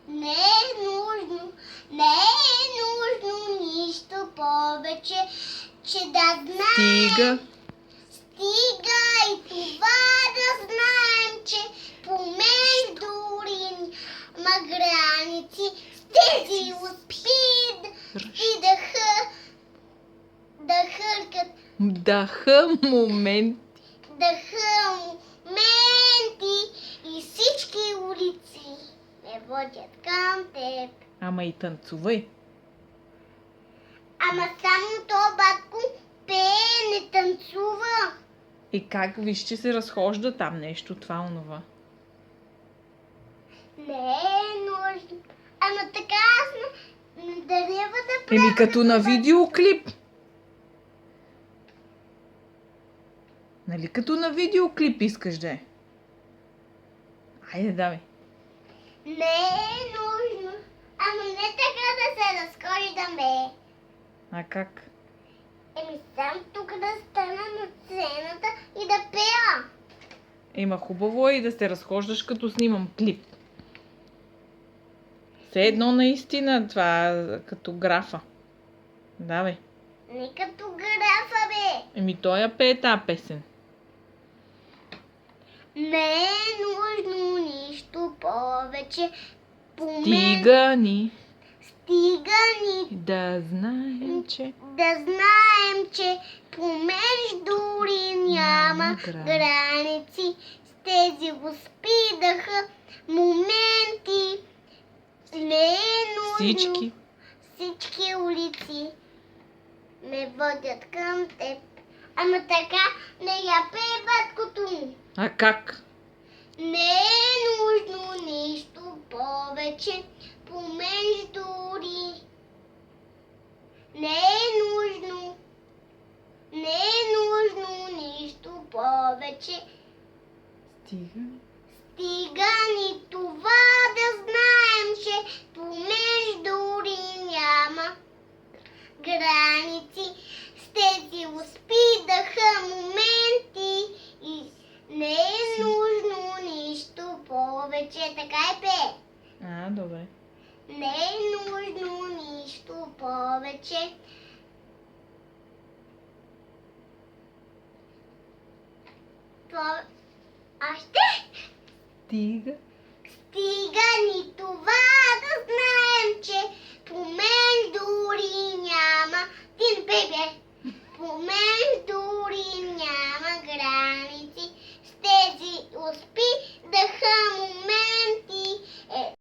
Не е нужно, не е нужно нищо повече, че да знаем. Стига. Стига и това да знаем, че помежду има граници, с тези успид и да хъркат, Даха момент. да моменти и всички улици ме водят към теб. Ама и танцувай. Ама само то батко пее, не танцува. И как виж, че се разхожда там нещо, това, онова. Не е нужно. Ама така аз не трябва да правя. Еми като на видеоклип. Нали като на видеоклип искаш да е? Айде, давай. Не е нужно. Ама не така да се разхождаме. А как? Еми сам тук да стана на сцената и да пея. Ема хубаво е и да се разхождаш като снимам клип. Все едно наистина това като графа. Давай. Не като графа, бе. Еми той я пее тази песен. Не е нужно нищо повече. Стига ни Стига ни да знаем, че да знаем, че помежду няма Няма граници. С тези го спидаха моменти. Не е нужно. Всички улици ме водят към теб. Ама така не я пее баткото му. А как? Не е нужно нищо повече помежду ни. Не е нужно. Не е нужно нищо повече. Стига. Стига ни това да знаем, че помежду ни няма граници. С тези успидаха моменти и не е нужно нищо повече. Така е, пе. А, добре. Не е нужно нищо повече. Това... Още? Стига. Стига